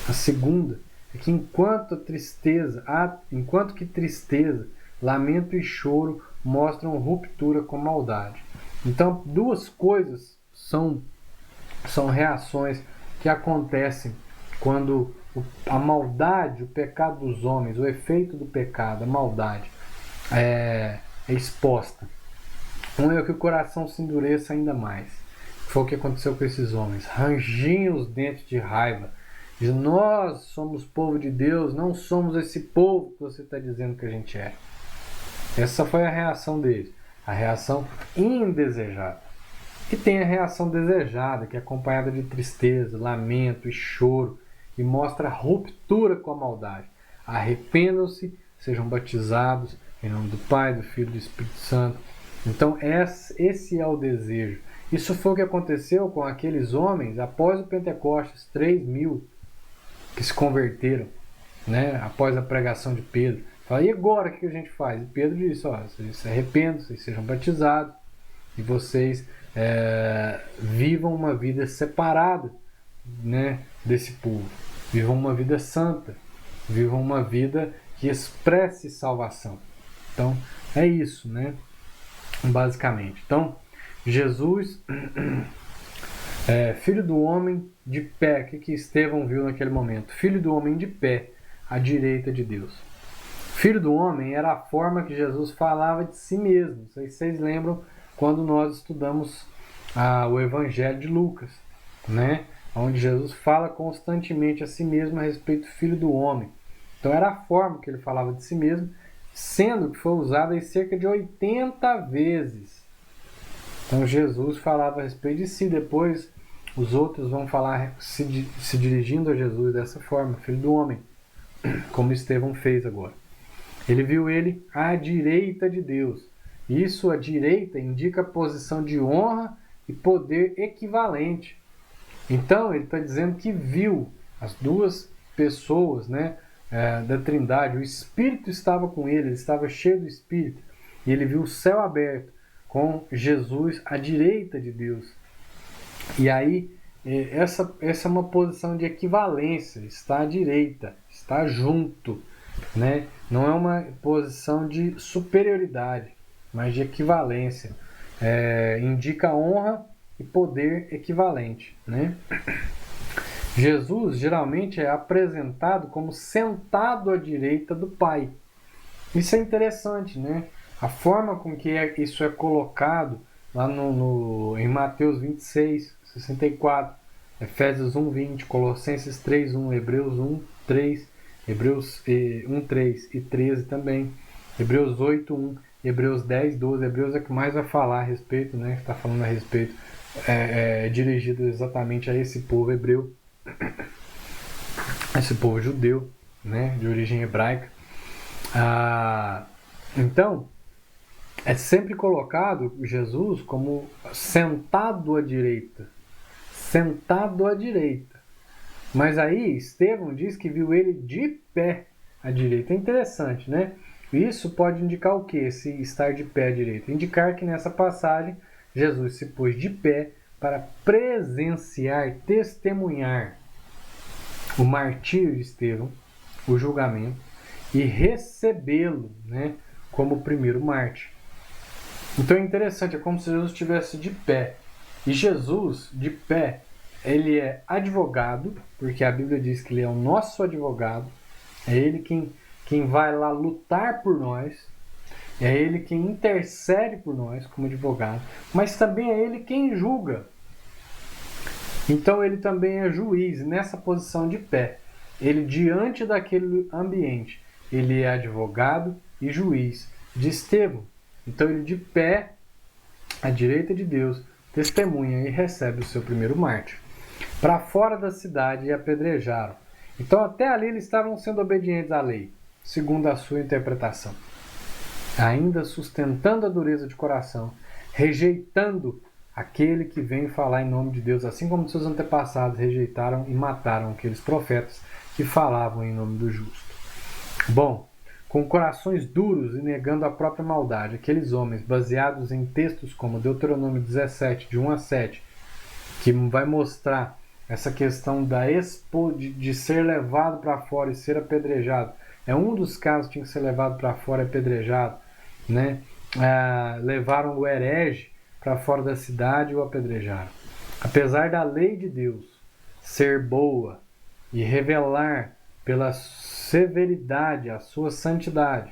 A segunda é que enquanto que tristeza, lamento e choro mostram ruptura com maldade. Então, duas coisas são reações que acontecem quando a maldade, o pecado dos homens, o efeito do pecado, a maldade, é exposta. Um é que o coração se endureça ainda mais. Foi o que aconteceu com esses homens. Rangiam os dentes de raiva. Diz: nós somos povo de Deus, não somos esse povo que você está dizendo que a gente é. Essa foi a reação deles. A reação indesejada. E tem a reação desejada, que é acompanhada de tristeza, lamento e choro, e mostra a ruptura com a maldade. Arrependam-se, sejam batizados em nome do Pai, do Filho e do Espírito Santo. Então esse é o desejo. Isso foi o que aconteceu com aqueles homens após o Pentecostes, 3.000 que se converteram, né, após a pregação de Pedro. Fala: e agora o que a gente faz? E Pedro disse: vocês se arrependam, vocês sejam batizados e vocês vivam uma vida separada, né, desse povo. Vivam uma vida santa, vivam uma vida que expresse salvação. Então é isso, né? Basicamente. Então, Jesus, filho do homem de pé, o que Estevão viu naquele momento? Filho do homem de pé, à direita de Deus. Filho do homem era a forma que Jesus falava de si mesmo. Não sei se vocês lembram quando nós estudamos o Evangelho de Lucas, né? Onde Jesus fala constantemente a si mesmo a respeito do Filho do homem. Então era a forma que ele falava de si mesmo, sendo que foi usada em cerca de 80 vezes. Então Jesus falava a respeito de si, depois os outros vão falar se dirigindo a Jesus dessa forma: Filho do homem, como Estevão fez agora. Ele viu ele à direita de Deus. Isso, à direita, indica a posição de honra e poder equivalente. Então ele está dizendo que viu as duas pessoas, né, da Trindade. O Espírito estava com ele estava cheio do Espírito. E ele viu o céu aberto com Jesus à direita de Deus. E aí, essa é uma posição de equivalência. Está à direita, está junto. né? Não é uma posição de superioridade, mas de equivalência. Indica honra e poder equivalente, né? Jesus geralmente é apresentado como sentado à direita do Pai. Isso é interessante, né? A forma com que isso é colocado lá em Mateus 26, 64, Efésios 1, 20, Colossenses 3, 1, Hebreus 1, 3, Hebreus 1, 3 e 13 também, Hebreus 8, 1, Hebreus 10, 12, Hebreus é que mais vai falar a respeito, né? Que está falando a respeito, dirigido exatamente a esse povo hebreu, esse povo judeu, né? De origem hebraica. Então, é sempre colocado Jesus como sentado à direita. Sentado à direita. Mas aí, Estevão diz que viu ele de pé à direita. É interessante, né? Isso pode indicar o que? Esse estar de pé à direita? Indicar que nessa passagem, Jesus se pôs de pé para presenciar, testemunhar o martírio de Estevão, o julgamento, e recebê-lo, né, como o primeiro mártir. Então é interessante, é como se Jesus estivesse de pé. E Jesus, de pé, ele é advogado, porque a Bíblia diz que ele é o nosso advogado, é ele quem vai lá lutar por nós, é ele quem intercede por nós como advogado, mas também é ele quem julga. Então ele também é juiz nessa posição de pé. Ele, diante daquele ambiente, ele é advogado e juiz de Estevão. Então ele, de pé, à direita de Deus, testemunha e recebe o seu primeiro mártir. Para fora da cidade e apedrejaram. Então até ali eles estavam sendo obedientes à lei, segundo a sua interpretação. Ainda sustentando a dureza de coração, rejeitando aquele que vem falar em nome de Deus, assim como seus antepassados rejeitaram e mataram aqueles profetas que falavam em nome do justo. Bom, com corações duros e negando a própria maldade, aqueles homens, baseados em textos como Deuteronômio 17, de 1 a 7, que vai mostrar essa questão de ser levado para fora e ser apedrejado. É um dos casos que tinha que ser levado para fora e apedrejado, né? Levaram o herege para fora da cidade e o apedrejaram. Apesar da lei de Deus ser boa e revelar pela severidade a sua santidade,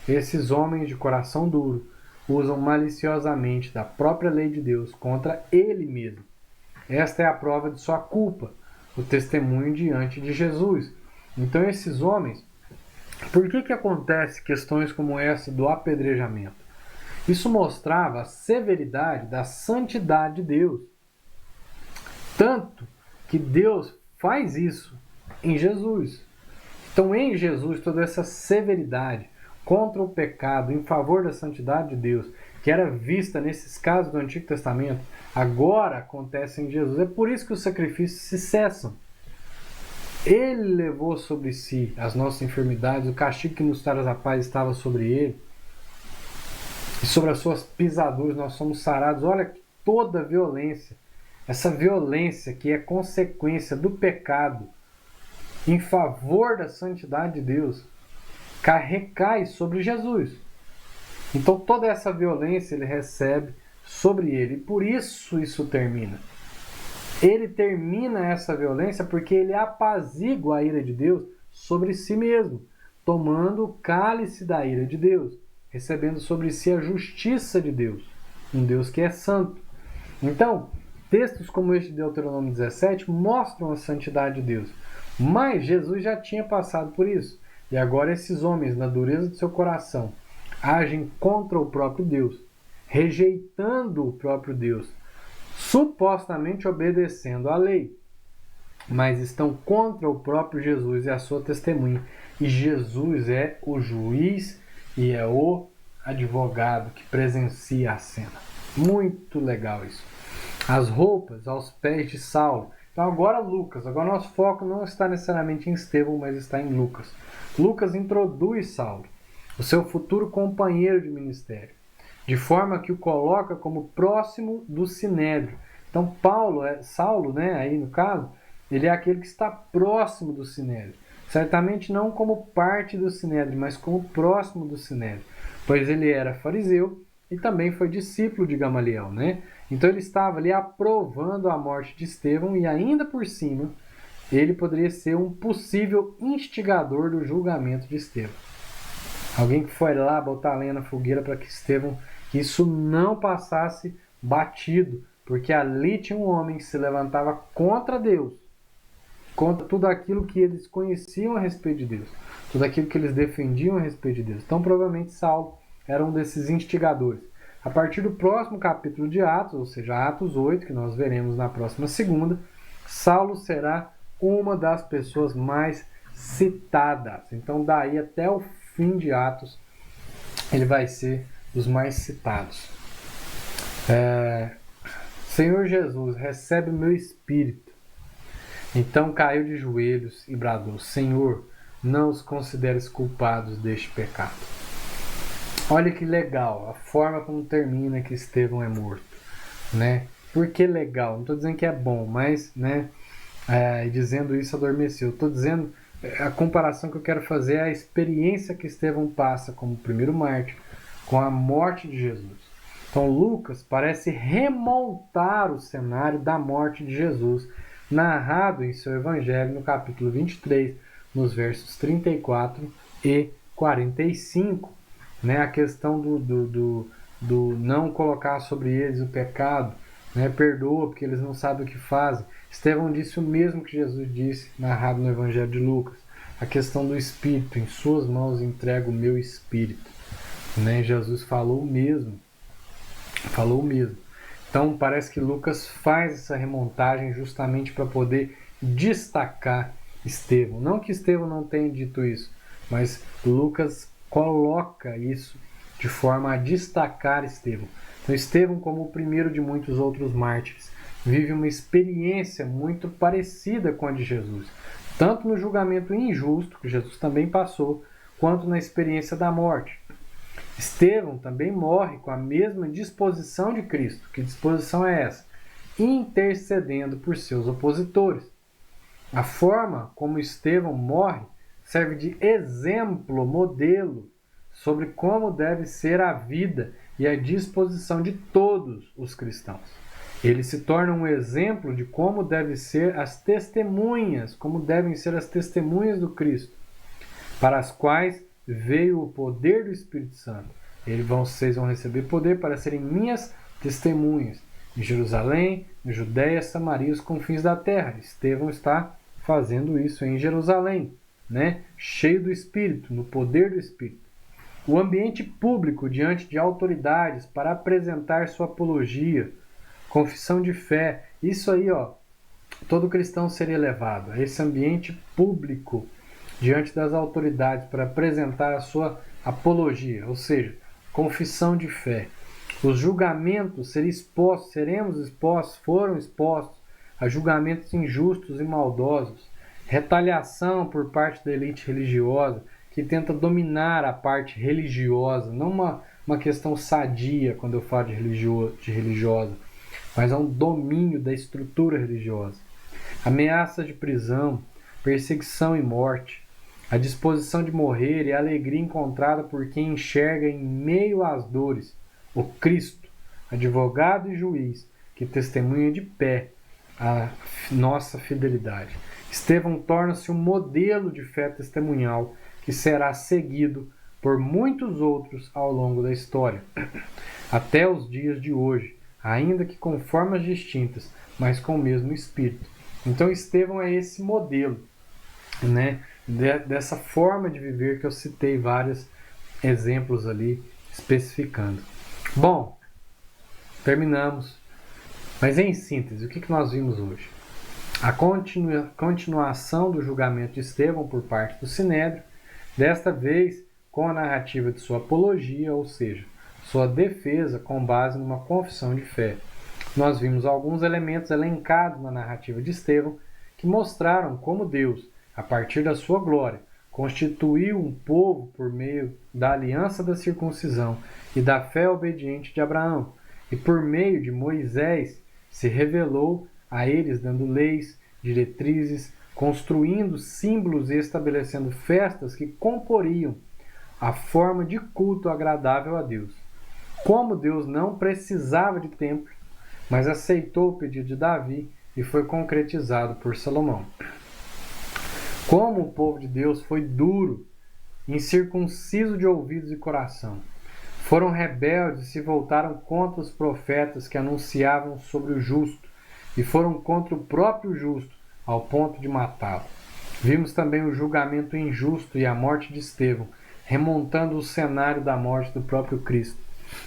esses homens de coração duro usam maliciosamente da própria lei de Deus contra ele mesmo. Esta é a prova de sua culpa, o testemunho diante de Jesus. Então esses homens, por que acontece questões como essa do apedrejamento? Isso mostrava a severidade da santidade de Deus. Tanto que Deus faz isso em Jesus. Então, em Jesus, toda essa severidade contra o pecado, em favor da santidade de Deus, que era vista nesses casos do Antigo Testamento, agora acontece em Jesus. É por isso que os sacrifícios se cessam. Ele levou sobre si as nossas enfermidades, o castigo que nos traz a paz estava sobre ele. E sobre as suas pisaduras nós somos sarados. Olha toda a violência, essa violência que é consequência do pecado em favor da santidade de Deus, recai sobre Jesus. Então toda essa violência ele recebe sobre ele. E por isso termina. Ele termina essa violência porque ele apazigua a ira de Deus sobre si mesmo, tomando o cálice da ira de Deus, recebendo sobre si a justiça de Deus, um Deus que é santo. Então, textos como este de Deuteronômio 17 mostram a santidade de Deus. Mas Jesus já tinha passado por isso. E agora esses homens, na dureza do seu coração, agem contra o próprio Deus, rejeitando o próprio Deus, supostamente obedecendo à lei, mas estão contra o próprio Jesus e a sua testemunha. E Jesus é o juiz e é o advogado que presencia a cena. Muito legal isso. As roupas aos pés de Saulo. Então agora nosso foco não está necessariamente em Estevão, mas está em Lucas. Lucas introduz Saulo, o seu futuro companheiro de ministério, de forma que o coloca como próximo do Sinédrio. Então Saulo, né, aí no caso, ele é aquele que está próximo do Sinédrio. certamente não como parte do Sinédrio, mas como próximo do Sinédrio, pois ele era fariseu e também foi discípulo de Gamaliel, né? Então ele estava ali aprovando a morte de Estevão e ainda por cima ele poderia ser um possível instigador do julgamento de Estevão. Alguém que foi lá botar lenha na fogueira para que Estevão, que isso não passasse batido, porque ali tinha um homem que se levantava contra Deus, contra tudo aquilo que eles conheciam a respeito de Deus, tudo aquilo que eles defendiam a respeito de Deus. Então provavelmente Saulo era um desses instigadores. A partir do próximo capítulo de Atos, ou seja, Atos 8, que nós veremos na próxima segunda, Saulo será uma das pessoas mais citadas. Então daí até o fim de Atos, ele vai ser dos mais citados. Senhor Jesus, recebe o meu espírito. Então caiu de joelhos e bradou: Senhor, não os consideres culpados deste pecado. Olha que legal a forma como termina que Estevão é morto, né? Por que legal? Não estou dizendo que é bom, mas, né? Dizendo isso adormeceu. Estou dizendo, a comparação que eu quero fazer é a experiência que Estevão passa como primeiro mártir com a morte de Jesus. Então Lucas parece remontar o cenário da morte de Jesus, narrado em seu evangelho no capítulo 23, nos versos 34 e 45. Né? A questão do não colocar sobre eles o pecado, né? Perdoa porque eles não sabem o que fazem. Estevão disse o mesmo que Jesus disse, narrado no evangelho de Lucas. A questão do Espírito: em suas mãos entrego o meu Espírito. Né? Jesus falou o mesmo. Então parece que Lucas faz essa remontagem justamente para poder destacar Estevão. Não que Estevão não tenha dito isso, mas Lucas coloca isso de forma a destacar Estevão. Então Estevão, como o primeiro de muitos outros mártires, vive uma experiência muito parecida com a de Jesus, tanto no julgamento injusto, que Jesus também passou, quanto na experiência da morte. Estevão também morre com a mesma disposição de Cristo. Que disposição é essa? Intercedendo por seus opositores. A forma como Estevão morre serve de exemplo, modelo, sobre como deve ser a vida e a disposição de todos os cristãos. Ele se torna um exemplo de como devem ser as testemunhas do Cristo, para as quais veio o poder do Espírito Santo. Vocês vão receber poder para serem minhas testemunhas em Jerusalém, na Judéia, Samaria e os confins da terra. Estevão está fazendo isso em Jerusalém, né? Cheio do Espírito, no poder do Espírito. O ambiente público diante de autoridades para apresentar sua apologia, confissão de fé, isso aí, todo cristão seria levado a esse ambiente público diante das autoridades para apresentar a sua apologia, ou seja, confissão de fé. Os julgamentos foram expostos a julgamentos injustos e maldosos, retaliação por parte da elite religiosa que tenta dominar a parte religiosa, não uma questão sadia quando eu falo de religiosa, mas é um domínio da estrutura religiosa. Ameaças de prisão, perseguição e morte, a disposição de morrer e a alegria encontrada por quem enxerga em meio às dores o Cristo, advogado e juiz, que testemunha de pé a nossa fidelidade. Estevão torna-se um modelo de fé testemunhal que será seguido por muitos outros ao longo da história, até os dias de hoje, ainda que com formas distintas, mas com o mesmo espírito. Então Estevão é esse modelo, né? Dessa forma de viver que eu citei vários exemplos ali especificando. Bom, terminamos. Mas em síntese, o que nós vimos hoje? A continuação do julgamento de Estevão por parte do Sinédrio, desta vez com a narrativa de sua apologia, ou seja, sua defesa com base numa confissão de fé. Nós vimos alguns elementos elencados na narrativa de Estevão que mostraram como Deus, a partir da sua glória, constituiu um povo por meio da aliança da circuncisão e da fé obediente de Abraão, e por meio de Moisés se revelou a eles dando leis, diretrizes, construindo símbolos e estabelecendo festas que comporiam a forma de culto agradável a Deus. Como Deus não precisava de templo, mas aceitou o pedido de Davi e foi concretizado por Salomão. Como o povo de Deus foi duro, incircunciso de ouvidos e coração. Foram rebeldes e se voltaram contra os profetas que anunciavam sobre o justo, e foram contra o próprio justo, ao ponto de matá-lo. Vimos também o julgamento injusto e a morte de Estevão, remontando o cenário da morte do próprio Cristo,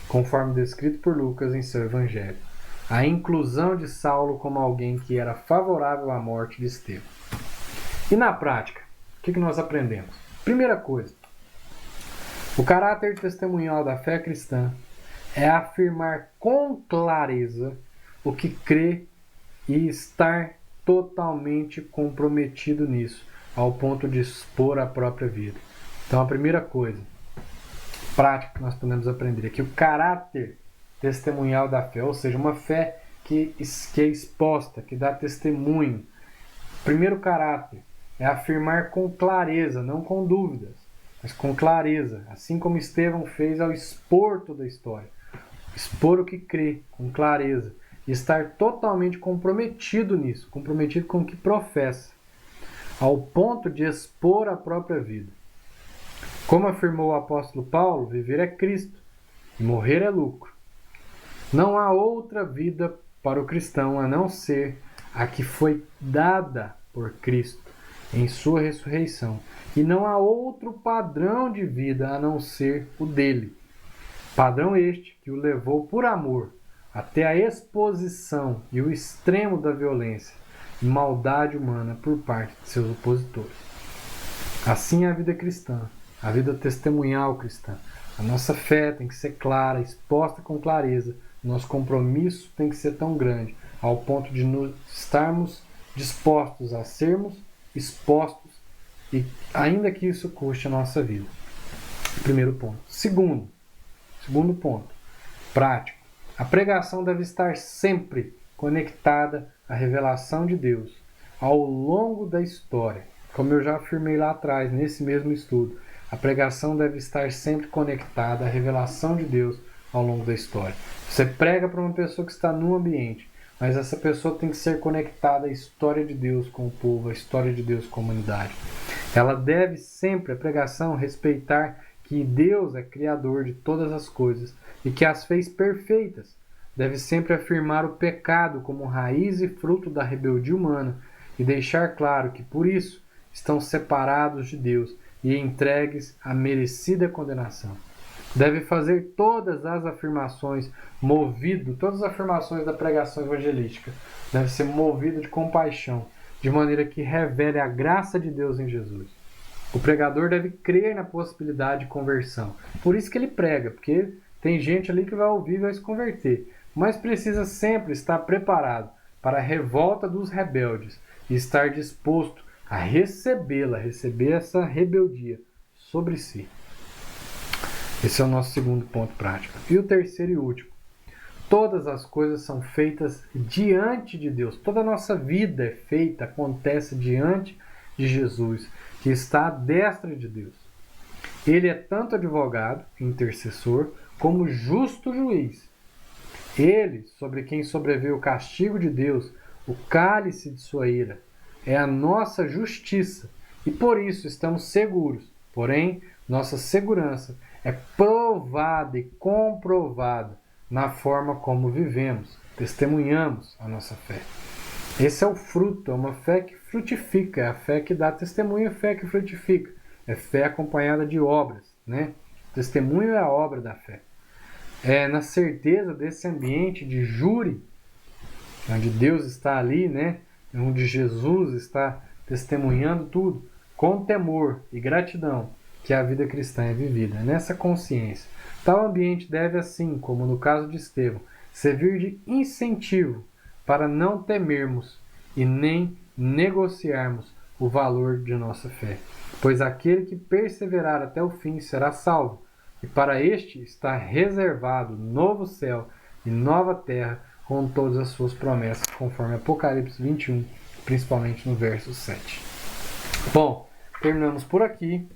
conforme descrito por Lucas em seu Evangelho. A inclusão de Saulo como alguém que era favorável à morte de Estevão. E na prática, o que nós aprendemos? Primeira coisa, o caráter testemunhal da fé cristã é afirmar com clareza o que crê e estar totalmente comprometido nisso, ao ponto de expor a própria vida. Então, a primeira coisa prática que nós podemos aprender é que o caráter testemunhal da fé, ou seja, uma fé que é exposta, que dá testemunho. Primeiro caráter é afirmar com clareza, não com dúvidas, mas com clareza, assim como Estevão fez ao expor toda a história. Expor o que crê, com clareza, e estar totalmente comprometido nisso, comprometido com o que professa, ao ponto de expor a própria vida. Como afirmou o apóstolo Paulo, viver é Cristo e morrer é lucro. Não há outra vida para o cristão a não ser a que foi dada por Cristo em sua ressurreição. E não há outro padrão de vida a não ser o dele. Padrão este que o levou por amor até a exposição e o extremo da violência e maldade humana por parte de seus opositores. Assim é a vida cristã, a vida testemunhal cristã. A nossa fé tem que ser clara, exposta com clareza. Nosso compromisso tem que ser tão grande, ao ponto de estarmos dispostos a sermos expostos, e ainda que isso custe a nossa vida. Primeiro ponto. Segundo ponto, prático. A pregação deve estar sempre conectada à revelação de Deus, ao longo da história. Como eu já afirmei lá atrás, nesse mesmo estudo, a pregação deve estar sempre conectada à revelação de Deus ao longo da história. Você prega para uma pessoa que está num ambiente, mas essa pessoa tem que ser conectada à história de Deus com o povo, à história de Deus com a humanidade. Ela deve sempre, a pregação, respeitar que Deus é criador de todas as coisas e que as fez perfeitas. Deve sempre afirmar o pecado como raiz e fruto da rebeldia humana e deixar claro que, por isso, estão separados de Deus e entregues à merecida condenação. Deve fazer todas as afirmações todas as afirmações da pregação evangelística, deve ser movido de compaixão, de maneira que revele a graça de Deus em Jesus. O pregador deve crer na possibilidade de conversão. Por isso que ele prega, porque tem gente ali que vai ouvir e vai se converter. Mas precisa sempre estar preparado para a revolta dos rebeldes e estar disposto a recebê-la, receber essa rebeldia sobre si. Esse é o nosso segundo ponto prático. E o terceiro e último. Todas as coisas são feitas diante de Deus. Toda a nossa vida é feita, acontece diante de Jesus, que está à destra de Deus. Ele é tanto advogado, intercessor, como justo juiz. Ele, sobre quem sobreveio o castigo de Deus, o cálice de sua ira, é a nossa justiça, e por isso estamos seguros. Porém, nossa segurança é provada e comprovada na forma como vivemos, testemunhamos a nossa fé. Esse é o fruto, é uma fé que frutifica, é a fé que dá testemunho, é a fé que frutifica. É fé acompanhada de obras, né? Testemunho é a obra da fé. É na certeza desse ambiente de júri, onde Deus está ali, né? Onde Jesus está testemunhando tudo, com temor e gratidão, que a vida cristã é vivida. É nessa consciência. Tal ambiente deve, assim como no caso de Estevão, servir de incentivo para não temermos e nem negociarmos o valor de nossa fé. Pois aquele que perseverar até o fim será salvo, e para este está reservado novo céu e nova terra com todas as suas promessas, conforme Apocalipse 21, principalmente no verso 7. Bom, terminamos por aqui.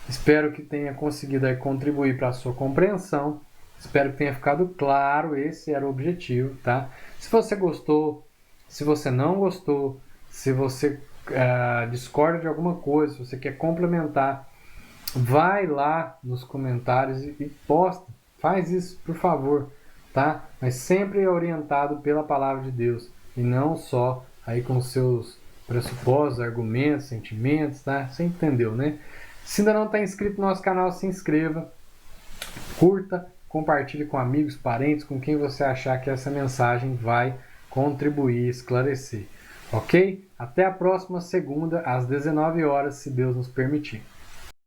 Espero que tenha conseguido aí contribuir para a sua compreensão. Espero que tenha ficado claro, esse era o objetivo, tá? Se você gostou, se você não gostou, se você discorda de alguma coisa, se você quer complementar, vai lá nos comentários e posta. Faz isso, por favor, tá? Mas sempre orientado pela palavra de Deus e não só aí com seus pressupostos, argumentos, sentimentos, tá? Você entendeu, né? Se ainda não está inscrito no nosso canal, se inscreva, curta, compartilhe com amigos, parentes, com quem você achar que essa mensagem vai contribuir, esclarecer. Ok? Até a próxima segunda, às 19 horas, se Deus nos permitir.